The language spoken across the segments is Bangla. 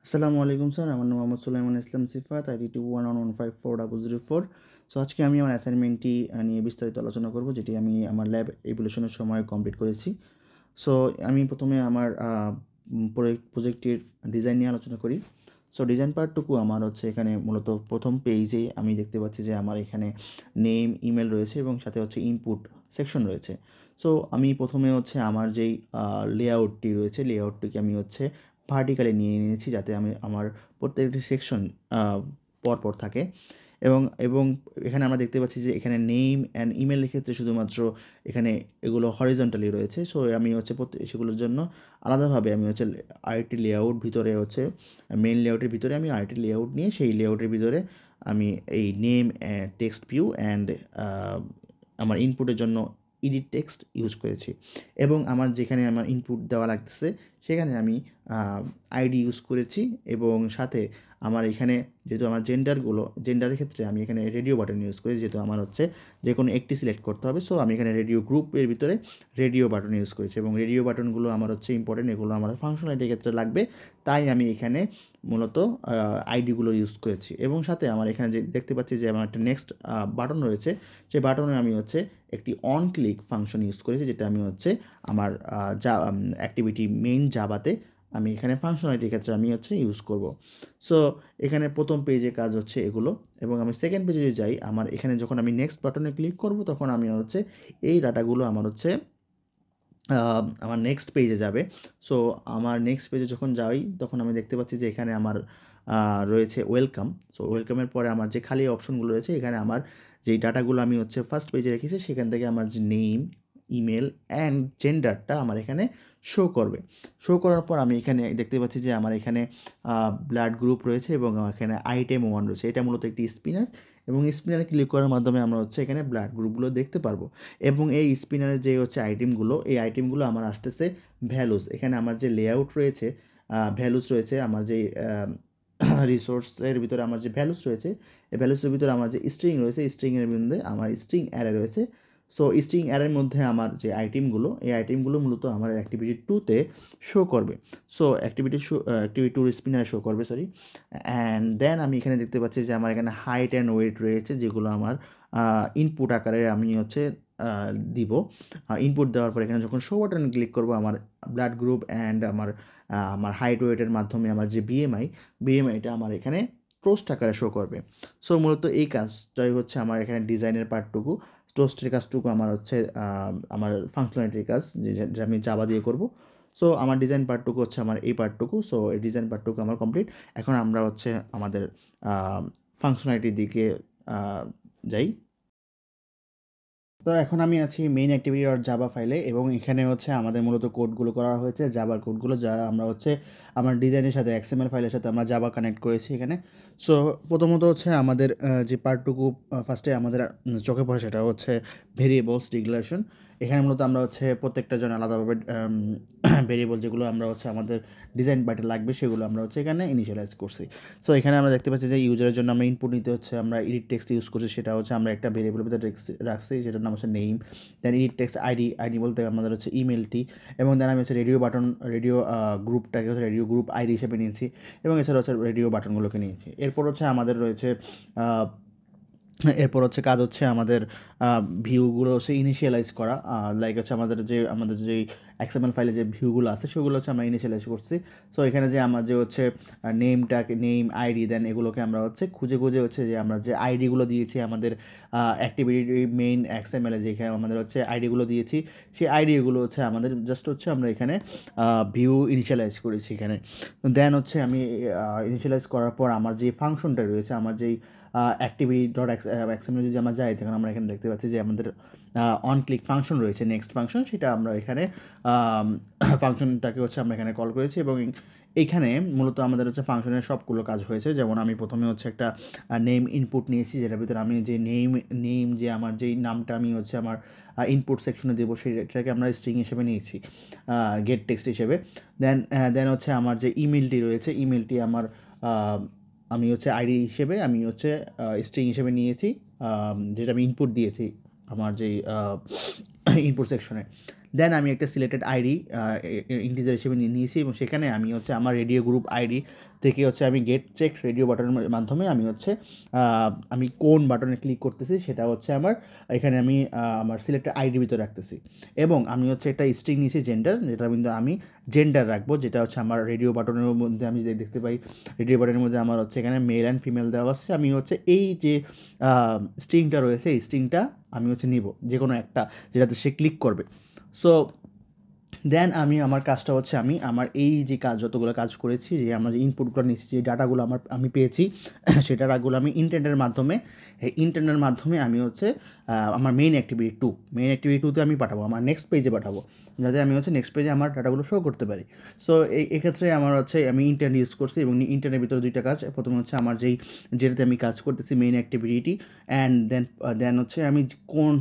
আসসালামু আলাইকুম স্যার, আমার নাম মোহাম্মদ সুলাইমান ইসলাম সিফাত, ID 211154004। সো আজকে আমি আমার অ্যাসাইনমেন্টটি নিয়ে বিস্তারিত আলোচনা করব, যেটি আমি আমার ল্যাব ইভ্যালুয়েশনের সময় কমপ্লিট করেছি। সো আমি প্রথমে আমার প্রজেক্টটির ডিজাইন নিয়ে আলোচনা করি। সো ডিজাইন পার্টটুকু আমার হচ্ছে এখানে মূলত প্রথম পেজে আমি দেখতে পাচ্ছি যে আমার এখানে নেম, ইমেল রয়েছে এবং সাথে হচ্ছে ইনপুট সেকশন রয়েছে। সো আমি প্রথমে হচ্ছে আমার যেই লেআউটটি রয়েছে, লেআউটটিকে আমি হচ্ছে ভার্টিক্যালি নিয়ে নিয়েছি, যাতে আমি আমার প্রত্যেকটি সেকশন পরপর থাকে। এবং এবং এখানে আমরা দেখতে পাচ্ছি যে এখানে নেম অ্যান্ড ইমেলের ক্ষেত্রে শুধুমাত্র এখানে এগুলো হরিজন্টালি রয়েছে। সো আমি হচ্ছে সেগুলোর জন্য আলাদাভাবে আমি হচ্ছে আরেকটি লেআউট ভিতরে হচ্ছে মেইন লেআউটের ভিতরে আমি আরেকটি লেআউট নিয়ে সেই লেআউটের ভিতরে আমি এই নেম, টেক্সট ভিউ অ্যান্ড আমার ইনপুটের জন্য এডিট টেক্সট ইউজ করেছি। এবং আমার যেখানে আমার ইনপুট দেওয়া লাগতেছে সেখানে আমি আইডি ইউজ করেছি। এবং সাথে আমার এখানে যেহেতু আমার জেন্ডারের ক্ষেত্রে আমি এখানে রেডিও বাটন ইউজ করি, যেহেতু আমার হচ্ছে যে কোনো একটি সিলেক্ট করতে হবে। সো আমি এখানে রেডিও গ্রুপের ভিতরে রেডিও বাটন ইউজ করেছি, এবং রেডিও বাটনগুলো আমার হচ্ছে ইম্পর্টেন্ট, এগুলো আমার ফাংশনালিটির ক্ষেত্রে লাগবে, তাই আমি এখানে মূলত আইডিগুলো ইউজ করেছি। এবং সাথে আমার এখানে যে দেখতে পাচ্ছি যে আমার একটা নেক্সট বাটন রয়েছে, সেই বাটনে আমি হচ্ছে একটি অন ক্লিক ফাংশন ইউজ করেছি, যেটা আমি হচ্ছে আমার যা অ্যাক্টিভিটি মেইন জাভাতে আমি এখানে ফাংশনালিটির ক্ষেত্রে আমি হচ্ছে ইউজ করব। সো এখানে প্রথম পেজে কাজ হচ্ছে এগুলো। এবং আমি সেকেন্ড পেজে যদি যাই, আমার এখানে যখন আমি নেক্সট বাটনে ক্লিক করব তখন আমি হচ্ছে এই ডাটাগুলো আমার হচ্ছে আমার নেক্সট পেজে যাবে। সো আমার নেক্সট পেজে যখন যাই তখন আমি দেখতে পাচ্ছি যে এখানে আমার রয়েছে ওয়েলকাম। সো ওয়েলকামের পরে আমার যে খালি অপশনগুলো রয়েছে, এখানে আমার যেই ডাটাগুলো আমি হচ্ছে ফার্স্ট পেজে রেখেছি সেখান থেকে আমার যে নেম, ইমেল অ্যান্ড জেন্ডারটা আমার এখানে শো করবে। শো করার পর আমি এখানে দেখতে পাচ্ছি যে আমার এখানে ব্লাড গ্রুপ রয়েছে এবং এখানে আইটেম 1 রয়েছে। এটা মূলত একটি স্পিনার, এবং স্পিনারে ক্লিক করার মাধ্যমে আমরা হচ্ছে এখানে ব্লাড গ্রুপগুলো দেখতে পারবো। এবং এই স্পিনারের যে হচ্ছে আইটেমগুলো, এই আইটেমগুলো আমার আসতেছে ভ্যালুস। এখানে আমার যে লেআউট রয়েছে, ভ্যালুস রয়েছে, আমার যে রিসোর্সের ভিতরে আমার যে ভ্যালুস রয়েছে, এই ভ্যালুসের ভিতরে আমার যে স্ট্রিং রয়েছে, স্ট্রিংয়ের মধ্যে আমার স্ট্রিং অ্যারে রয়েছে। সো স্ট্রিং অ্যারের মধ্যে আমার যে আইটেমগুলো, এই আইটেমগুলো মূলত আমার অ্যাক্টিভিটি 2তে শো করবে। সো অ্যাক্টিভিটি 2 স্পিনারে শো করবে, সরি। অ্যান্ড দেন আমি এখানে দেখতে পাচ্ছি যে আমার এখানে হাইট অ্যান্ড ওয়েট রয়েছে, যেগুলো আমার ইনপুট আকারে আমি হচ্ছে দিব। ইনপুট দেওয়ার পর এখানে যখন শো বাটনে ক্লিক করব, আমার ব্লাড গ্রুপ অ্যান্ড আমার হাইট ওয়েটের মাধ্যমে আমার যে বিএমআইটা আমার এখানে টোস্ট আকারে শো করবে। সো মূলত এই কাজটাই হচ্ছে আমার এখানে ডিজাইনের পার্টটুকু। টোস্টের কাজটুকু আমার হচ্ছে আমার ফাংশনালিটির কাজ, যেটা আমি জাভা দিয়ে করব। সো আমার ডিজাইন পার্টটুকু হচ্ছে আমার এই পার্টটুকু। সো এই ডিজাইন পার্টটুকু আমার কমপ্লিট। এখন আমরা হচ্ছে আমাদের ফাংশনালিটির দিকে যাই। তো এখন আমি আছি মেইন অ্যাক্টিভিটি ডট জাভা ফাইলে, এবং এখানে হচ্ছে আমাদের মূলত কোডগুলো করা হয়েছে, জাভার কোডগুলো, যা আমরা হচ্ছে আমার ডিজাইনের সাথে XML ফাইলের সাথে আমরা জাভা কানেক্ট করেছি এখানে। সো প্রথমত হচ্ছে আমাদের যে পার্টটুকু ফার্স্টে আমাদের চোখে পড়ে সেটা হচ্ছে ভেরিয়েবলস ডিক্লারেশন। এখানে মূলত আমরা হচ্ছে প্রত্যেকটার জন্য আলাদাভাবে ভেরিয়েবল যেগুলো আমরা হচ্ছে আমাদের ডিজাইন পার্টে লাগবে সেগুলো আমরা হচ্ছে এখানে ইনিশিয়ালাইজ করছি। সো এখানে আমরা দেখতে পাচ্ছি যে ইউজারের জন্য আমরা ইনপুট নিতে হচ্ছে আমরা এডিট টেক্সট ইউজ করছি, সেটা হচ্ছে আমরা একটা ভেরিয়েবলের ভিতরে রাখছি, যেটার নাম হচ্ছে নেম। দেন এডিট টেক্সট আইডি বলতে আমাদের হচ্ছে ইমেলটি। এবং দেন আমি হচ্ছে রেডিও গ্রুপটাকে হচ্ছে রেডিও গ্রুপ আইডি হিসেবে নিয়েছি, এবং এছাড়া হচ্ছে রেডিও বাটনগুলোকে নিয়েছি। এরপর হচ্ছে আমাদের রয়েছে এরপর হচ্ছে কাজ হচ্ছে আমাদের ভিউগুলো হচ্ছে ইনিশিয়ালাইজ করা। লাইক হচ্ছে আমাদের যেই XML ফাইলে যে ভিউগুলো আছে সেগুলো হচ্ছে আমরা ইনিশিয়ালাইজ করছি। সো এখানে যে আমার যে হচ্ছে নেম, আইডি, দেন এগুলোকে আমরা হচ্ছে খুঁজে হচ্ছে যে আমরা যে আইডিগুলো দিয়েছি আমাদের অ্যাক্টিভিটি মেইন XML-এ, যেখানে আমাদের হচ্ছে আইডিগুলো দিয়েছি, সেই আইডিগুলো হচ্ছে আমাদের জাস্ট হচ্ছে আমরা এখানে ভিউ ইনিশিয়ালাইজ করেছি এখানে। দেন হচ্ছে আমি ইনিশিয়ালাইজ করার পর আমার যে ফাংশনটা রয়েছে, আমার যেই অ্যাক্টিভিটি ডট XML যদি আমরা যাই, তখন আমরা এখানে দেখতে পাচ্ছি যে আমাদের অন ক্লিক ফাংশন রয়েছে, নেক্সট ফাংশন, সেটা আমরা এখানে ফাংশনটাকে হচ্ছে আমরা এখানে কল করেছি। এবং এইখানে মূলত আমাদের হচ্ছে ফাংশনের সবগুলো কাজ হয়েছে। যেমন আমি প্রথমে হচ্ছে একটা নেম ইনপুট নিয়েছি, যেটার ভিতরে আমি যে নেম যে আমার যেই নামটা আমি হচ্ছে আমার ইনপুট সেকশনে দেবো সেটাকে আমরা স্ট্রিং হিসেবে নিয়েছি, গেট টেক্সট হিসেবে। দেন হচ্ছে আমার যে ইমেলটি রয়েছে, ইমেলটি আমার আমি হচ্ছে আইডি হিসেবে আমি হচ্ছে স্ট্রিং হিসেবে নিয়েছি, যেটা আমি ইনপুট দিয়েছি আমার যেই ইনপুট সেকশনে। দেন আমি একটা সিলেক্টেড আইডি ইন্টিজার হিসেবে নিয়েছি এবং সেখানে আমি হচ্ছে আমার রেডিও গ্রুপ আইডি থেকে হচ্ছে আমি গেট চেক রেডিও বাটনের মাধ্যমে আমি হচ্ছে আমি কোন বাটনে ক্লিক করতেছি সেটা হচ্ছে আমার এখানে আমি আমার সিলেক্টেড আইডির ভিতরে রাখতেছি এবং আমি হচ্ছে একটা স্ট্রিং নিয়েছি জেন্ডার, যেটা কিন্তু আমি জেন্ডার রাখবো, যেটা হচ্ছে আমার রেডিও বাটনের মধ্যে আমি যে দেখতে পাই রেডিও বাটনের মধ্যে আমার হচ্ছে এখানে মেল অ্যান্ড ফিমেল দেওয়া আছে। আমি হচ্ছে এই যে স্ট্রিংটা রয়েছে এই স্ট্রিংটা আমি হচ্ছে নিব যে কোনো একটা যেটাতে সে ক্লিক করবে। সো দেন আমি আমার কাজটা হচ্ছে আমি আমার এই যে কাজ যতগুলো কাজ করেছি, যে আমরা যে ইনপুটগুলো নিয়েছি, যে ডাটাগুলো আমি পেয়েছি সেই ডাটাগুলো আমি ইন্টারনেটের মাধ্যমে আমি হচ্ছে আমার মেইন অ্যাক্টিভিটি টুতে আমি পাঠাবো, আমার নেক্সট পেজে পাঠাবো, যাতে আমি হচ্ছে নেক্সট পেজে আমার ডাটাগুলো শো করতে পারি। সো এক্ষেত্রে আমার হচ্ছে আমি ইন্টারনেট ইউজ করছি এবং ইন্টারনেটের ভিতরে দুইটা কাজ। প্রথমে হচ্ছে আমার যেটাতে আমি কাজ করতেছি মেইন অ্যাক্টিভিটি, অ্যান্ড দেন হচ্ছে আমি কোন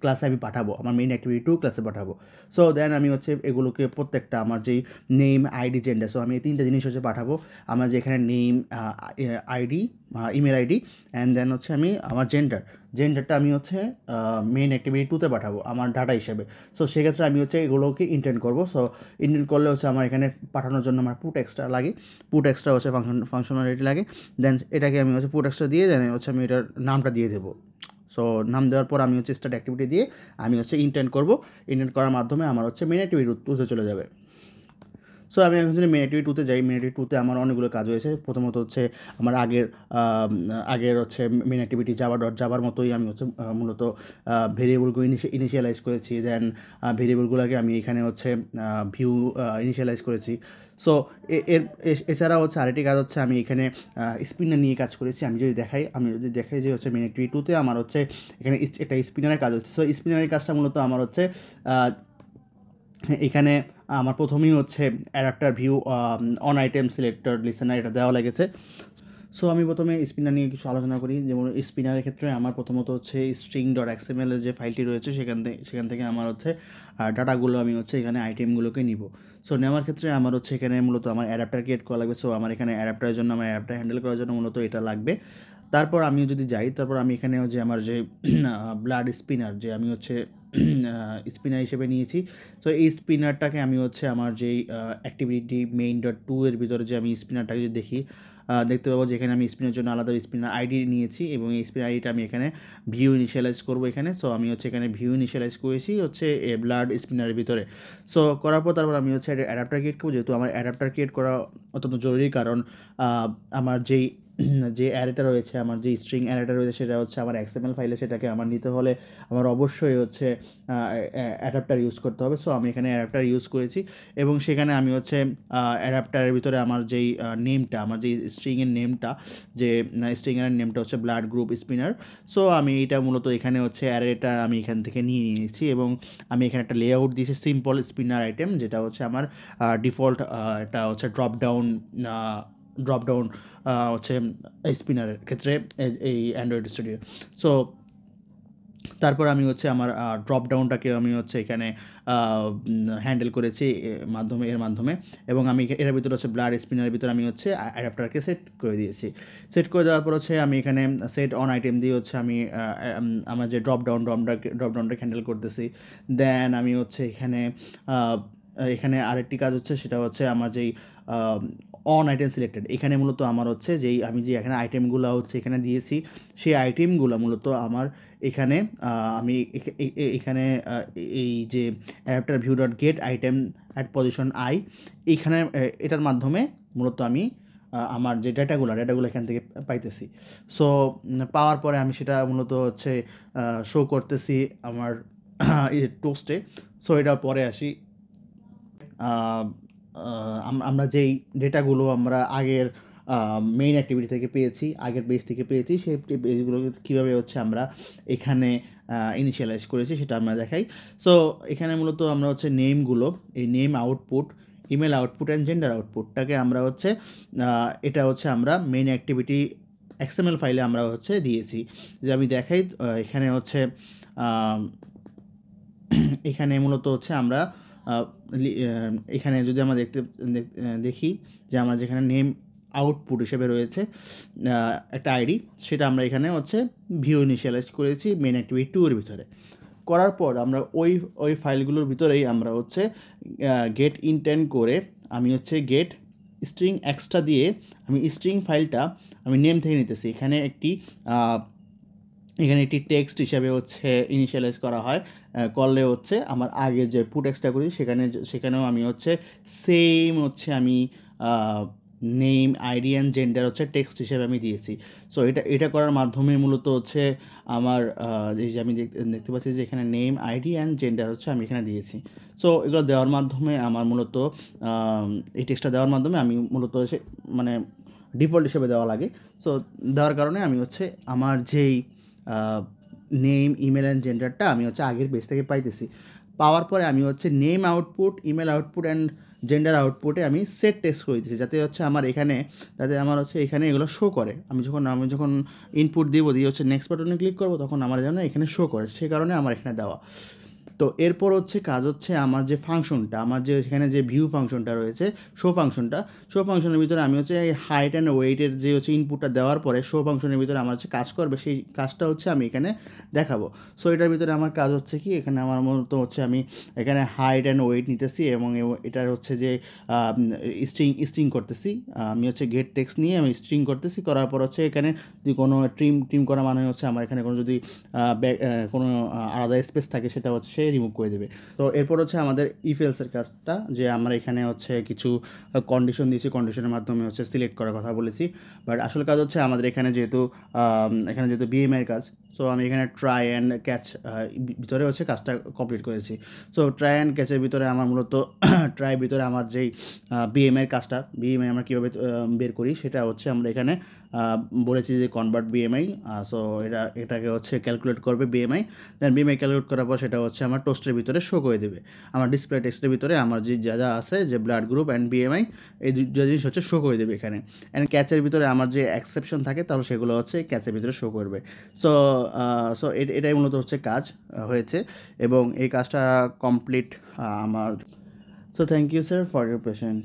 ক্লাসে আমি পাঠাবো, আমার মেইন অ্যাক্টিভিটি 2 ক্লাসে পাঠাবো। সো দেন আমি হচ্ছে এগুলোকে প্রত্যেকটা আমার যেই নেম, আইডি, জেন্ডার, সো আমি এই 3টা জিনিস হচ্ছে পাঠাবো। আমার যেখানে name, ID, email ID, and then হচ্ছে আমি আমার জেন্ডারটা আমি হচ্ছে মেইন অ্যাক্টিভিটি 2তে পাঠাবো আমার ডাটা হিসেবে। সো সেক্ষেত্রে আমি হচ্ছে এগুলোকে ইন্টেন্ট করবো। সো ইন্টেন্ট করলে হচ্ছে আমার এখানে পাঠানোর জন্য আমার পুট এক্সট্রা লাগে, পুট এক্সট্রা হচ্ছে ফাংশনালিটি লাগে। দেন এটাকে আমি হচ্ছে পুট এক্সট্রা দিয়ে দেন হচ্ছে আমি এটার নামটা দিয়ে দেবো। সো নাম দেওয়ার পর আমি হচ্ছে স্টার্ট অ্যাক্টিভিটি দিয়ে আমি হচ্ছে ইন্টেন্ট করবো। ইন্টেন্ট করার মাধ্যমে আমার হচ্ছে মেইন অ্যাক্টিভিটি 2তে চলে যাবে। সো আমি এখন যদি মেইন অ্যাক্টিভিটি 2তে যাই, মেইন অ্যাক্টিভিটি 2তে আমার অনেকগুলো কাজ হয়েছে। প্রথমত হচ্ছে আমার আগের হচ্ছে মেইন অ্যাক্টিভিটি জাভার মতোই আমি হচ্ছে মূলত ভেরিয়েবলগুলো ইনিশিয়ালাইজ করেছি। দেন ভেরিয়েবলগুলোকে আমি এখানে হচ্ছে ভিউ ইনিশিয়ালাইজ করেছি। সো এছাড়া হচ্ছে আরেকটি কাজ হচ্ছে আমি এখানে স্পিনার নিয়ে কাজ করেছি। আমি যদি দেখাই যে হচ্ছে মেইন অ্যাক্টিভিটি 2তে আমার হচ্ছে এখানে একটা স্পিনারের কাজ হচ্ছে। সো স্পিনারের কাজটা মূলত আমার হচ্ছে এখানে আমার প্রথমেই হচ্ছে adapter view on item selector listener এটা দেওয়া লেগেছে। সো আমি প্রথমে স্পিনার নিয়ে কিছু আলোচনা করি। যেমন স্পিনারের ক্ষেত্রে আমার প্রথমত হচ্ছে string.xml এর যে ফাইলটি রয়েছে সেখান থেকে আমার হচ্ছে ডাটাগুলো আমি হচ্ছে এখানে আইটেমগুলোকে নিব। সো নেওয়ার ক্ষেত্রে আমার হচ্ছে এখানে মূলত আমার অ্যাডাপ্টার ক্রিয়েট করা লাগবে। সো আমার এখানে অ্যাডাপ্টারের জন্য আমার অ্যাডাপ্টার হ্যান্ডেল করার জন্য মূলত এটা লাগবে। তারপর আমি যদি যাই, তারপর আমি এখানেও যে আমার যে ব্লাড স্পিনার যে আমি হচ্ছে স্পিনার হিসেবে নিয়েছি। সো এই স্পিনারটাকে আমি হচ্ছে আমার যেই অ্যাক্টিভিটি main.2 এর ভিতরে যে আমি স্পিনারটাকে যদি দেখতে পাবো যে এখানে আমি স্পিনের জন্য আলাদা স্পিনার আইডি নিয়েছি এবং এই স্পিনার আইডিটা আমি এখানে ভিউ ইনিশিয়ালাইজ করবো এখানে। সো আমি হচ্ছে এখানে ভিউ ইনিশিয়ালাইজ করেছি হচ্ছে ব্লাড স্পিনারের ভিতরে। সো করার পর তারপর আমি হচ্ছে অ্যাডাপ্টার ক্রিয়েট করবো, যেহেতু আমার অ্যাডাপ্টার ক্রিয়েট করা অত্যন্ত জরুরি, কারণ আমার যে অ্যারেটা রয়েছে, আমার যে স্ট্রিং অ্যারেটা রয়েছে সেটা হচ্ছে আমার XML ফাইলে, সেটাকে আমার নিতে হলে আমার অবশ্যই হচ্ছে অ্যাডাপ্টার ইউজ করতে হবে। সো আমি এখানে অ্যাডাপ্টার ইউজ করেছি এবং সেখানে আমি হচ্ছে অ্যাডাপ্টারের ভিতরে আমার যেই নেমটা, আমার যেই স্ট্রিংয়ের নেমটা, যে স্ট্রিংয়ের নেমটা হচ্ছে ব্লাড গ্রুপ স্পিনার। সো আমি এটা মূলত এখানে হচ্ছে অ্যারেটা আমি এখান থেকে নিয়ে নিয়েছি এবং আমি এখানে একটা লেআউট দিয়েছি সিম্পল স্পিনার আইটেম, যেটা হচ্ছে আমার ডিফল্ট এটা হচ্ছে ড্রপডাউন হচ্ছে স্পিনারের ক্ষেত্রে এই অ্যান্ড্রয়েড স্টুডিও। সো তারপর আমি হচ্ছে আমার ড্রপডাউনটাকে আমি হচ্ছে এখানে হ্যান্ডেল করেছি এর মাধ্যমে এবং আমি এর ভিতরে হচ্ছে ব্লাড স্পিনারের ভিতরে আমি হচ্ছে অ্যাডাপ্টারকে সেট করে দিয়েছি। সেট করে দেওয়ার পর হচ্ছে আমি এখানে সেট অন আইটেম দিয়ে হচ্ছে আমি আমার যে ড্রপডাউনটাকে হ্যান্ডেল করতেছি। দেন আমি হচ্ছে এখানে আরেকটি কাজ হচ্ছে, সেটা হচ্ছে আমার যেই অন আইটেম সিলেক্টেড, এখানে মূলত আমার হচ্ছে আমি যে এখানে আইটেমগুলো হচ্ছে এখানে দিয়েছি, সেই আইটেমগুলো মূলত আমার এখানে আমি এখানে এই যে adapter view dot gate item at position I, এইখানে এটার মাধ্যমে মূলত আমি আমার যে ডেটাগুলো এখান থেকে পাইতেছি। সো পাওয়ার পরে আমি সেটা মূলত হচ্ছে শো করতেছি আমার টোস্টে। সো এটা পরে আসি, আমরা যেই ডেটাগুলো আমরা আগের মেইন অ্যাক্টিভিটি থেকে পেয়েছি, আগের পেজ থেকে পেয়েছি, সেই পেজগুলো কীভাবে হচ্ছে আমরা এখানে ইনিশিয়ালাইজ করেছি সেটা আমরা দেখাই। সো এখানে মূলত আমরা হচ্ছে নেমগুলো, এই name output, email output and gender আউটপুটটাকে আমরা হচ্ছে এটা হচ্ছে আমরা মেইন অ্যাক্টিভিটি XML ফাইলে আমরা হচ্ছে দিয়েছি। যে আমি দেখাই এখানে হচ্ছে এখানে মূলত হচ্ছে আমরা এখানে যদি আমরা দেখি যে আমার যেখানে নেম আউটপুট হিসেবে রয়েছে একটা আইডি, সেটা আমরা এখানে হচ্ছে ভিউ ইনিশিয়ালাইজ করেছি মেইন অ্যাক্টিভিটি 2 এর ভিতরে। করার পর আমরা ওই ফাইলগুলোর ভিতরেই আমরা হচ্ছে গেট ইন্টেন্ড করে আমি হচ্ছে গেট স্ট্রিং এক্সট্রা দিয়ে আমি স্ট্রিং ফাইলটা আমি নেম থেকে নিতেছি। এখানে একটি টেক্সট হিসাবে হচ্ছে ইনিশিয়ালাইজ করা হয়, করলে হচ্ছে আমার আগে যে পুট এক্সট্রা করি সেখানেও আমি হচ্ছে সেম হচ্ছে আমি নেম আইডি অ্যান্ড জেন্ডার হচ্ছে টেক্সট হিসেবে আমি দিয়েছি। সো এটা করার মাধ্যমে মূলত হচ্ছে আমার এই যে আমি দেখতে পাচ্ছি যে এখানে নেম আইডি অ্যান্ড জেন্ডার হচ্ছে আমি এখানে দিয়েছি। সো এগুলো দেওয়ার মাধ্যমে আমার মূলত এই টেক্সটটা দেওয়ার মাধ্যমে আমি মূলত মানে ডিফল্ট হিসেবে দেওয়া লাগে। সো দেওয়ার কারণে আমি হচ্ছে আমার যেই নেম ইমেল অ্যান্ড জেন্ডারটা আমি হচ্ছে আগের পেজ থেকে পাইতেছি। পাওয়ার পরে আমি হচ্ছে name output, email output and gender আউটপুটে আমি সেট টেক্সট করে দিতেছি, যাতে আমার হচ্ছে এখানে এগুলো শো করে। আমি যখন ইনপুট দিয়ে হচ্ছে নেক্সট বাটনে ক্লিক করবো, তখন আমার যেন এখানে শো করে, সে কারণে আমার এখানে দেওয়া। তো এরপর হচ্ছে কাজ হচ্ছে আমার যে ফাংশনটা, আমার যে এখানে যে ভিউ ফাংশনটা রয়েছে, শো ফাংশনের ভিতরে আমি হচ্ছে এই হাইট অ্যান্ড ওয়েটের যে হচ্ছে ইনপুটটা দেওয়ার পরে শো ফাংশনের ভিতরে আমার হচ্ছে কাজ করবে, সেই কাজটা হচ্ছে আমি এখানে দেখাবো। সো এটার ভিতরে আমার কাজ হচ্ছে কি, এখানে আমার মূলত হচ্ছে আমি এখানে হাইট অ্যান্ড ওয়েট নিতেছি এবং এটার হচ্ছে যে স্ট্রিং করতেছি। আমি হচ্ছে গেট টেক্সট নিয়ে আমি স্ট্রিং করতেছি, করার পর হচ্ছে এখানে যদি কোনো ট্রিম করা মানে হচ্ছে আমার এখানে কোনো যদি কোনো আলাদা স্পেস থাকে সেটা হচ্ছে সে রিমুভ করে দেবে। তো এরপর হচ্ছে আমাদের ইফ এলসের কাজটা, যে আমরা এখানে হচ্ছে কিছু কন্ডিশন দিয়েছি, কন্ডিশনের মাধ্যমে হচ্ছে সিলেক্ট করার কথা বলেছি। বাট আসল কাজ হচ্ছে আমাদের এখানে যেহেতু বিএমআইয়ের কাজ, সো আমি এখানে ট্রাই অ্যান্ড ক্যাচ ভিতরে হচ্ছে কাজটা কমপ্লিট করেছি। সো ট্রাই অ্যান্ড ক্যাচের ভিতরে আমার মূলত ট্রাই ভিতরে আমার যেই বিএমআই আমরা কীভাবে বের করি সেটা হচ্ছে আমরা এখানে বলেছি যে কনভার্ট বিএমআই। সো এটাকে হচ্ছে ক্যালকুলেট করবে বিএমআই, দেন বিএমআই ক্যালকুলেট করার পর সেটা হচ্ছে আমার টোস্টের ভিতরে শো করে দেবে। আমার ডিসপ্লে টেক্সটের ভিতরে আমার যা আছে, যে ব্লাড গ্রুপ অ্যান্ড বিএমআই, এই দুটো জিনিস হচ্ছে শো করে দেবে এখানে। অ্যান্ড ক্যাচের ভিতরে আমার যে এক্সেপশন থাকে তাহলে সেগুলো হচ্ছে ক্যাচের ভিতরে শো করবে। সো এটাই মূলত হচ্ছে কাজ হয়েছে এবং এই কাজটা কমপ্লিট আমার। So thank you sir for your patient.